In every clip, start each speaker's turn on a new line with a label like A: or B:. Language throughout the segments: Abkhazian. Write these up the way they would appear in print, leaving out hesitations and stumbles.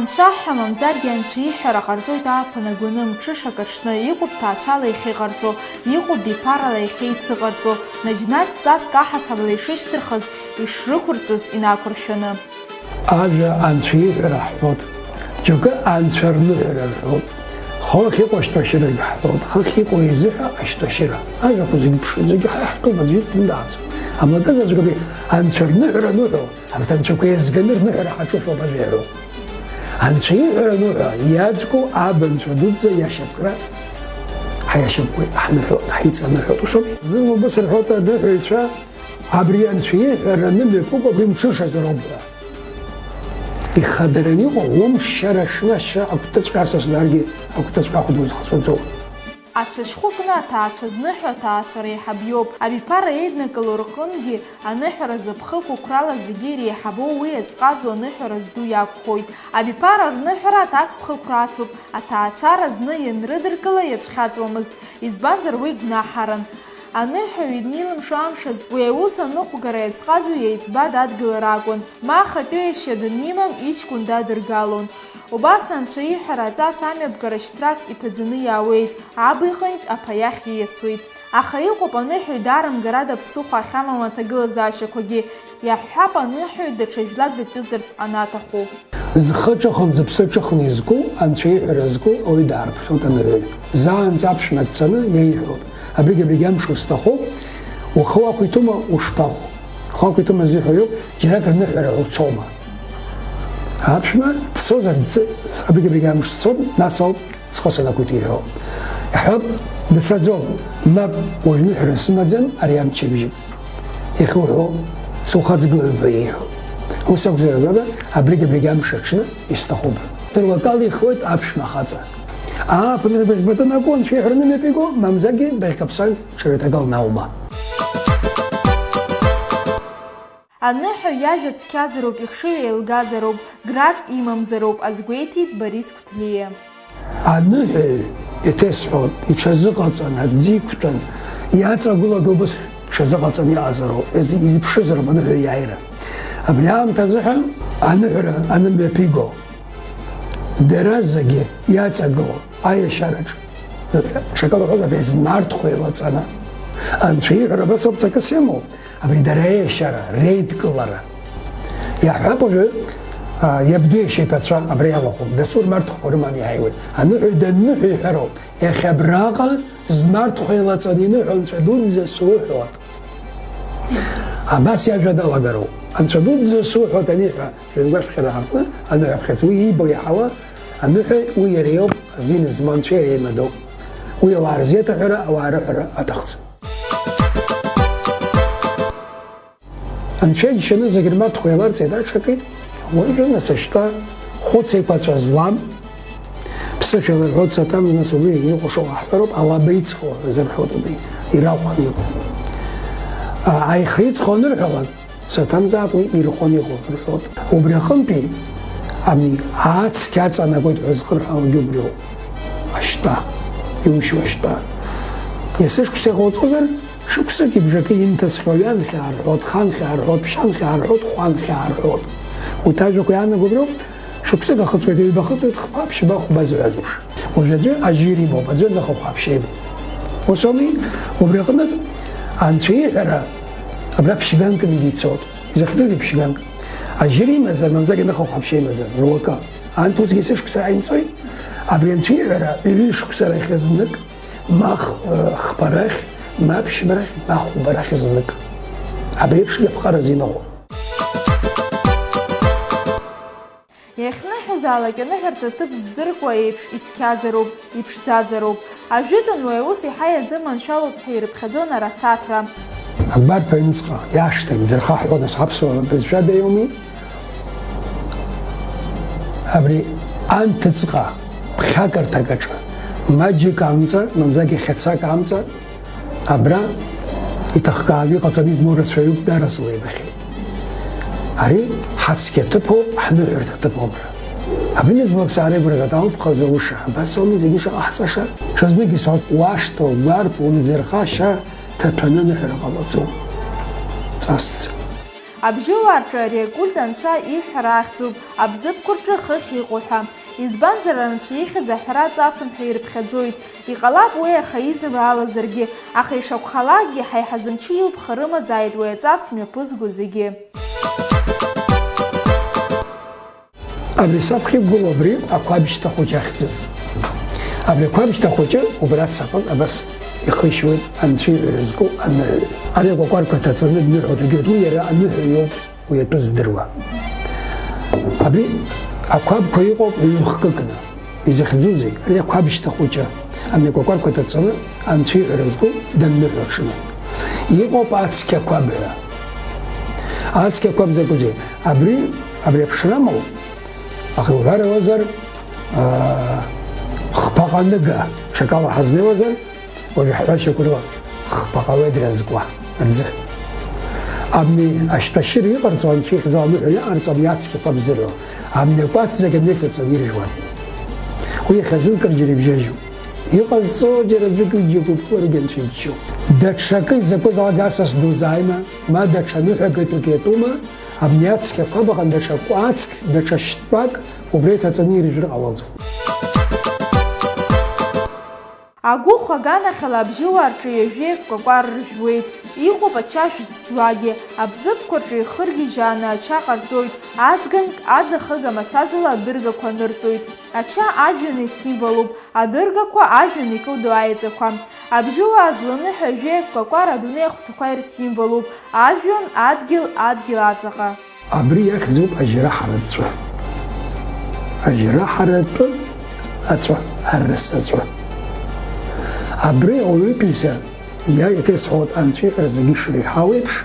A: Анцәаҳәа мамзаргьы анцәа иҳәара ҟарҵоит ааԥын агәаны мҽышак аҽны, иҟоуп ҭаацәала ихьыҟарҵо, иҟоуп биԥарала ихьеицыҟарҵо, наџьнатә ҵаск аҳасабала ишышьҭырхыз, ишрықәырҵаз инақәыршәаны.
B: Ажәа анцәа иҳәара ҳҳәоит, џьоукы анцәа рныҳәара рҳәоит, хыхь иҟоу ашьҭашьырагьы ҳҳәоит, хыхь иҟоу изыҳәа ашьҭашьыра. Ажәақәа зегьы ԥшӡагьы ҳаиҳәоит аӡәы дындааӡом. Амлагызаҵәҟьа анцәа рныҳәара аныҳәо, арҭ анцәақәа иазганы рныҳәара ҳаҿушәоуп ажәа иҳәо. Анцәа иҳәара аныҳәа иаӡбоу абанцәа дуӡӡа иашьапкра ҳаиашьапкуеит, ҳныҳәоит, ҳиҵаныҳәоит. Ушоуми, зны убас рҳәоит аныҳәаҩцәа абри анцәа иҳәара анымҩаԥыго абри мҽышазароуп ҳәа. Ихадараны иҟоу умш шьара шнашьа агәҭыҵәҟьа сасдаргьы агәҭыҵәҟьа хәдузхцәаӡоуп.
A: Ацәа шхәыкны аҭаацәа зныҳәо аҭаацәа реиҳаб иоуп. Абиԥара еиднакыло рҟынгьы аныҳәара зыԥхықәу қәрала зегьы иреиҳабоу уи иазҟазу аныҳәара зду иакәхоит. Абиԥара рныҳәара аҭакԥхықә рацуп, аҭаацәара зны ианрыдыркыла иацәхьаҵуамызт, избанзар уи гәнаҳаран. Аныҳәаҩ инилымшо амшаз уи аус аныҟәгара иазҟазу иеиҵба дадгылар акәын, ма ахатәы еишьа данимам иҷкәын дадыргалон. Убас анцәа иҳәара аҵас амҩаԥгара шьҭрак иҭаӡаны иаауеит, аб иҟынтә аԥа иахь ииасуеит. Аха иҟоуп аныҳәаҩ дарамгарада ԥсыхәа ахьамам аҭагылазаашьақәагьы, иаҳҳәап аныҳәаҩ даҽа жәлак датәызарц анаҭаху.
B: Зхы ҿыхан, зыԥсы ҿыхан изку, анцәа иҳәара зку ауаҩы даарԥхьоит аныҳәаҩ. Заанӡа аԥшәма дцаны иеиҳәоит. Абригь амш усҭахуп, ухы уақәиҭума ушԥаҟоу? Ухы уақәиҭума зиҳәоу, џьарак рныҳәара уцома. Аԥшәма дцозар, абригь амш дцом, нас ауп схы санақәиҭу иҳәо. Иҳәап, дцаӡом, мап уаҩ ныҳәара сымаӡам, ари амчыбжьык. Иахьуҳәо, сухаҵгылоуп ҳәа иеиҳәо. Ус акәзар аба, абригь амш аҽны исҭахуп. Дырлакала ихуеит аԥшәма хаҵа. Ааԥынра быжьбатәын акәу, анцәа иҳәара анымҩаԥ иго, мамзаргьы баӷькаԥсан ҽырҭагал наума.
A: Аныҳәаҩ иажәа цқьазароуп, ихшыҩ еилгазароуп, грак имамзароуп, азгәеиҭеит Борис Қәҭлиа.
B: Аныҳәаҩ иҭесҳәоит, иҽазыҟаҵан, аӡы иқәтәан, иаҵагылага убас иҽазыҟаҵан иҟазароуп, изыԥшызароуп аныҳәаҩ иааира. Абри аамҭазыҳәа аныҳәара анымҩаԥ иго, дара зегьы иаҵагыло аиашьараҿ, ҽакала уҳәозар, абри змарҭхәа еилаҵаны, анцәа иҳәара абас ауп ҵакыс имоу, абри дара аиашьара, реидкылара. Иаҳҳәап уажәы иабду еишьеиԥацәа абри иалахәуп, дасу рмарҭхәқәа рыманы иааиуеит. Аныҳәаҩ данныҳәа иҳәароуп, иахьа абраҟа змарҭхәа еилаҵаны иныҳәо анцәа дуӡӡа суҳәоит. Абас иажәа далагароуп. Анцәа дуӡӡа суҳәоит аниҳәа, шәынгәашәԥхьара аҟны, аныҳәа аԥхьаӡ, уи иибо иаҳауа, аныҳәаҩ уи иара иоуп азин змоу, анцәа иара имадоу. Уи ауаа рзеиҭаҳәара, ауаа рыҳәара аҭахӡам. Анцәа иџьшьаны зегьы рмарҭхәа еиларҵеит, аҽакит, уажәы насышьҭа хәыц еиқәаҵәа злам, ԥсышәала рҳәоит саҭамыз, нас убри иҟәышоу аҳҳәароуп, алаба иҵхо рзырҳәоит абри, ираҟәан иҟоу. Аиха иҵхо анырҳәалак, саҭамзаап уи ирхәан иҟоу рҳәоит. Убри аҟынтәи ацқьа аҵанакуеит ҳәа зхырҳәалогьы убриоуп. Ашьтәа, иушьуа ашьтәа. Иасышықәса иҟауҵозар, шықәсык ибжакы инҭасхьоу ҩанхьаа рҳәоит, ханхьаа рҳәоит, ԥшьанхьаа рҳәоит, хәанхьаа рҳәоит. Урҭ ажәақәа иаанаго убриоуп, шықәсык ахыҵуеит, ҩба ахыҵуеит, хԥа, ԥшьба, хәба зҳәаз еиԥш. Уажәы аӡәы ажьир имоуп, аӡәы ныхахәаԥшьа имоуп. Ус ауми, убри аҟнытә анцәа иҳәара абра ԥшьганкны дицоит. Изахьӡузеи ԥшьганк? Ажьир имазар, мамзаргьы ныхахәаԥшьа имазар, руакы. Анҭ усгьы есышықәса ааимҵоит, абри анцәа иҳәара ҩышықәса рахь знык, ма хԥа рахь, ма ԥшьба рахь, ма хәба рахь знык. Абри еиԥшгьы аԥҟараз иныҟәо.
A: Иахьныҳәозаалак аныҳәарҭа ҭыԥ ззыркуа еиԥш ицқьазароуп, иԥшӡазароуп. Ажәытәан уи аус иаҳа иазыманшәалоуп ҳәа ирыԥхьаӡон арасаҭра.
B: Агәарԥ аҩныҵҟа иашҭа имӡырхаҳәуа нас ҳаԥсуа бызшәада иоуми. Абри анҭыҵҟа ԥхьакырҭак аҿы маџьык амҵа, мамзаргьы хьацак амҵа, абра иҭахкааны иҟаҵаны измоу рацәаҩуп дарасыла ибахьеит. Ари ҳацқьа ҭыԥоуп, ҳныҳәарҭа ҭыԥоуп. Абри нызбалак сааригәырӷьеит, ауп ҟазауша, абас ауми зегьы шаҟаҳҵаша. Ҽазнык исҳәоит, уашҭа, угәарԥ, умӡырха ашьа ҭаҭәаны аныҳәара ҟалаӡом. Ҵасӡа.
A: Абжьыуаа рҿы ари акульт анцәа иҳәара ахьӡуп, абзыԥқәа рҿы хыхь иҟоу ҳәа. Избанзар анцәа ихьӡ аҳәара ҵасым ҳәа ирыԥхьаӡоит. Иҟалап уи аха изыбаалазаргьы, аха ишакәхалакгьы ҳаиҳазымчы илԥха рымазааит уи аҵас мҩаԥызго зегьы.
B: Абри саԥхьа игәылоу абри ақәабшьҭа хәыҷы ахьӡы. Абри ақәабшьҭа хәыҷы убра цаҟын абас ихышьуеит анцәа иҳәара зку аныҳәаҩ. Ари акәакәарқәа ҭаҵаны дныҳәо дагьоит, уи иара аныҳәаҩ иоуп уи атәы здыруа. Абри ақәабқәа иҟоуп ҩ-хкыкны, изахьӡузеи, ари ақәабшьҭа хәыҷы абри акәакәарқәа ҭаҵаны анцәа иҳәара зку данныҳәо аҽны. Иҟоуп ацқьа қәаб ҳәа. Ацқьа қәаб закәызеи, абри аԥшра амоу, аха иуҳәарауазар хԥаҟаныга ҽакала ҳазнеиуазар, уажәы ҳҳәашьақәа рыла хԥаҟа ведразкуа аӡы. Абни ашьтәашьыра иҟарҵо анцәа ихьӡ аныҳәаҩ иаҟарҵо абни ацқьа қәаб зыруа. Абни акәац зегьы дныҳәаҵаны иржәуан. Уи иахьазынкыр џьара ибжьажьуп. Иҟазҵо џьара аӡәык иџьыгәуп, уаргьы анцәа иџьшьоуп. Даҽакы изакәыз асас дузааима, ма даҽа ныҳәагатәык иатәума, абни ацқьа қәаб аҟны даҽа кәацк, даҽа шьтәак убра иҭаҵаны иржәыр ҟалаӡом.
A: Агәыхә аганахьала абжьыуаа рҿы ҩажәеи кәакәар ржәуеит. Иҟоуп ачашә зҭуагьы, абзыԥқәа рҿы ихыргьежьааны ача ҟарҵоит, азганк аӡахыга мацәазала адыргақәа нырҵоит. Ача ажәҩан исимволуп, адыргақәа ажәҩан икылдоу аеҵәақәа. Абжьыуаа зланыҳәо ажәеи кәакәар адунеи ахәҭақәа ирсимволуп, ажәҩан, адгьыл, адгьыл аҵаҟа.
B: Абри иахьӡуп ажьраҳара ҵәы. Ажьраҳаратәы ацәа, аррыс ацәа. Абри ауаҩытәыҩса иаиҭазҳәоит анцәа иҳәара зегьы ишреиҳау еиԥш,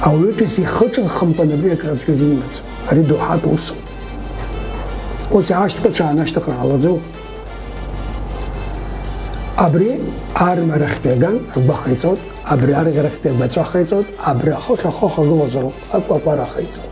B: ауаҩытәыҩса ихыҿырхымкәан абри акрацәаз имаӡам. Ари доуҳатә усуп. Ус иаашьҭкыцәаан ашьҭыхра ҟалаӡоуп. Абри армарахьтәи аган агәаха иҵоит, абри арӷьарахьтәи агәаҵәаха иҵоит, абри ахыхь ахоха гылозароуп, акәакәараха иҵоит.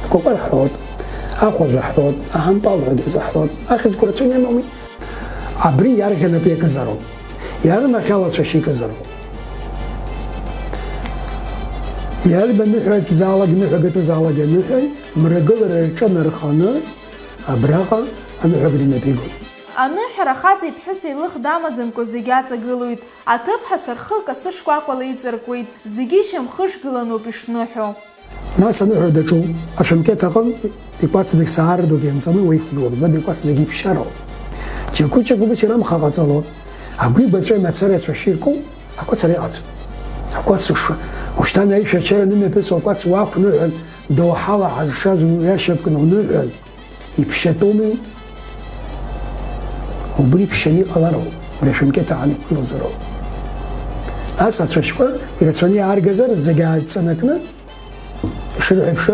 B: Акәакәар ҳәоит, ахәажә ҳәоит, аҳампалрагьы заҳәоит, ахьӡқәа рацәаны имами. Абри иарӷьанатәи акызароуп, иармахьала ацәашьы икызароуп. Иарба ныҳәатәзаалак, ныҳәагатәызаалак аныҳәаҩ, мрагылара рҿынарханы абраҟа аныҳәагра инапигоит.
A: Аныҳәара хаҵеи ԥҳәыси лых дамаӡамкәа зегьы аҵагылоит. Аҭыԥҳацәа рхы касы шкәакәала иҵаркуеит, зегьы шьамхышгыланоуп ишныҳәо.
B: Нас аныҳәара даҿу, ашәымкьаҭ аҟын икәацдагь саарадоук ианҵаны уеиқәгылоуп, збада икәац зегьы иԥшьароуп. Џьакәы-џьакәы убас ирамхаҟаҵало, агәи баҵәеи мацареи ацәашьы ирку, акәац ара иҟаӡам. Акәац ушьҭан аишәа ачара нымҩаԥысуа акәац уақәныҳәан, доуҳала ҳазшаз уиашьапкны уныҳәан, иԥшьатәуми, убри иԥшьаны иҟалароуп, уи ашәымкьаҭ аҟны иқәгылазароуп. Нас ацәашьқәа ирацәаны иааргазар, зегьы ааҵанакны, ишырҳәо еиԥш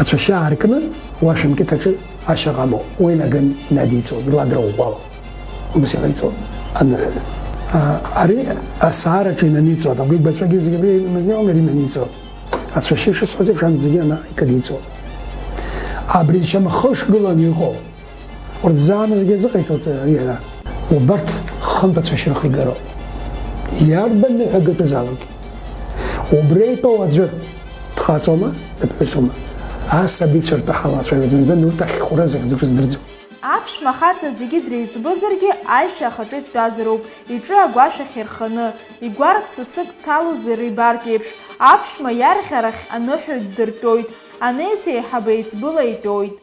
B: ацәашьы ааркны, уа ашәымкьаҭ аҿы ашьаҟа амоуп, уи инаган инадиҵоит, иладраӷәӷәало. Убас иҟаиҵоит аныҳәаҩ. Ари асаараҿы инаниҵоит, агәи баҵәагьы зегьы абри мазнеиуам инаниҵоит. Ацәашьы ишысҳәоз еиԥш ан зегьы икыдиҵоит. Абри шьамхышгыланы иҟоу, урҭ зааны зегьы азыҟаиҵоит ари ара. Убарҭ хынтә ацәашьы рхигароуп. Иарба ныҳәагатәызаалак. Убри итәоу аӡәы дхаҵоума, дыԥҳәысума? Асабицәа ртәы ҳалацәажәаӡом, избан урҭ ахьхәра захьӡу здырӡом.
A: Аԥшәма хаҵа зегьы дреиҵбызаргьы аишәа ахаҿы дтәазароуп, иҿы агәашәахь ирханы, игәарԥ сасык дҭалозар ибартә еиԥш, аԥшәма иарӷьарахь аныҳәаҩ ддыртәоит, анеис еиҳаба еиҵбыла итәоит.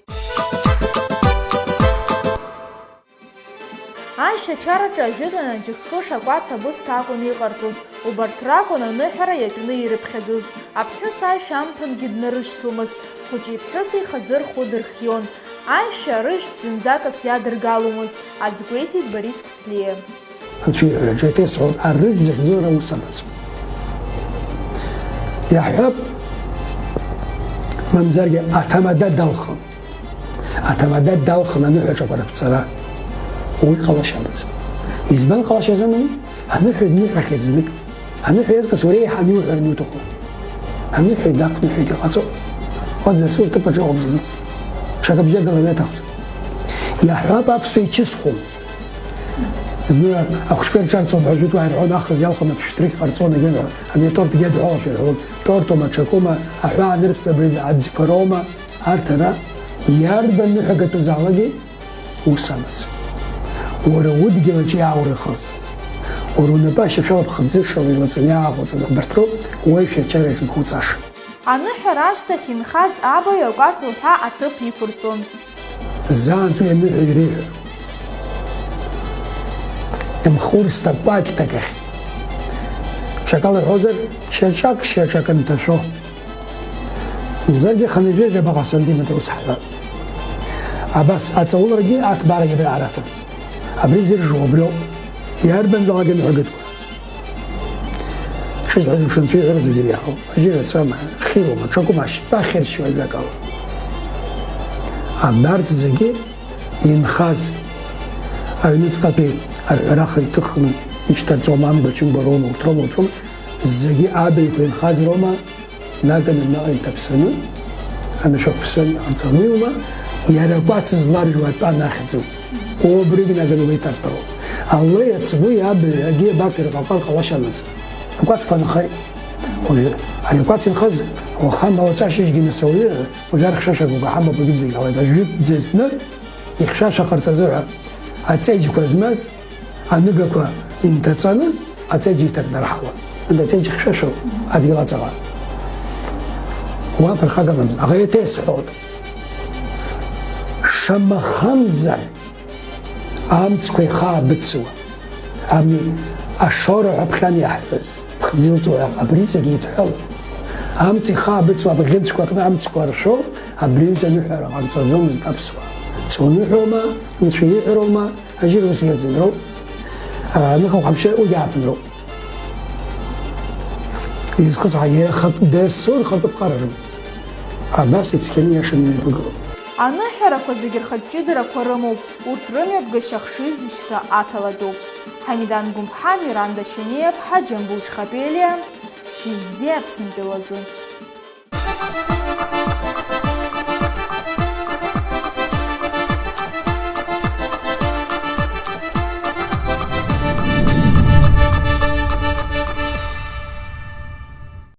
A: Аишәа ачараҿы ажәытәан аџьықәхыш акәац абысҭа акәын иҟарҵоз, убарҭ ракәын аныҳәара иатәны ирыԥхьаӡоз. Аԥҳәыс аишәа амԥангьы днарышьҭуамызт, хәыҷи ԥҳәыси хазы-рхәы дырхион. Аишәа рыжәтә зынӡакас иадыргаломызт, азгәеиҭеит Борис Қәҭлиа.
B: Анцәа иҳәараҿы иҭесҳәоит, арыжәтә захьӡу ара ус амаӡам. Иаҳҳәап, мамзаргьы аҭамада далхын. Аҭамада далхын аныҳәаҿақәа рыԥҵара. Уи ҟалашьа амаӡам. Избан ҟалашьа азамани? Аныҳәаҩ дныҳәахьеит знык. Аныҳәаҩ иазкыз уара еиҳа аниуҳәара иуҭаху. Аныҳәаҩ дақәныҳәеит иҟаҵоуп. Уадацы урҭыԥ аҿы иҟоуп зны. Ҽакабжьагала уи аҭахӡам. Иаҳҳәап, аԥсуа ичысхәом. زنا أخشكر شرطون حجوت واحد عود آخر يالخم بشتريك خرطون جنوا أبي تورت جد عوش العود تورتو ما تشكوما أحوا درس ببرد عد كروما هرتنا ياربن حقة زعلقي وسامت ورود جلجي عوري خاص ورونا باش شو بخزيش اللي لتصنيع وتزبرترو ويش تشارج مخوصاش
A: Аныҳәара ашьҭахь инхаз аба иакәац лҳәа аҭыԥ иқәырҵон.
B: زانت ينحو يريح مخور استقباك تكخ شكل الحوزر شاك انت شو زرقي خنجيجة بقى سنتيمتر وسحبا عباس اتصول رجي اعتبار يبي عراته ابريز الجو بلو يهربن زواجن حقتكم شو عندك شنو في غير زي ريحه اجي تسمع خير وما تشوكو ماشي باخر شو لك عبارت زكي ينخاز أبنيت قبل العراق يتخن يشتري زمان بتشون برون وتروم زكي عبي ينخاز روما لكن الناقل تبسنه أنا شوف بسنة أرتمي وما يربط زلار جوات أنا أخذه وبريجنا قالوا بيتربوا الله يتسوي عبي أجي بارتي رقاقال خلاص أنت أقعد فانا خير أنا قاعد نخز وخام هو تعيش جينا سويه وجارك شاشة وبحمد بجيب زي هذا جيب زي سنة يخشاشة خرط زرعة أتيجي كوزماز أنجا كوا إنت تصنع أتيجي تقدر حوا أنت تيجي خشاشة أدي لا تغى وابر خدم مز أغير تسعود شما خمسة أمت كوي خاب بتسوى أمي الشارع بخاني أحبس خدينا تسوى أبريزة جيت حلو أمتي خابت ما بغيتش كنا أمتي كورشو أبريزة نحرة على تصوم زنابسوا تصوم نحوما نشوي حروما أجيل وسيا زنرو نخو خمسة وجاب نرو يسقط عليه خط داسور خط بقرر أباس يتكلم عشان يبغى
A: Аныҳәарақәа зегьы рхатә-ҷыдарақәа рымоуп, урҭ рымҩаԥгашьа хшыҩзышьҭра аҭаладоуп. Ҳамидан Гәымԥҳа, Миранда Шьаниа-ԥҳа, Џьамбул Чхапелиа, шьыжь бзиа Аԥсынтәылазы.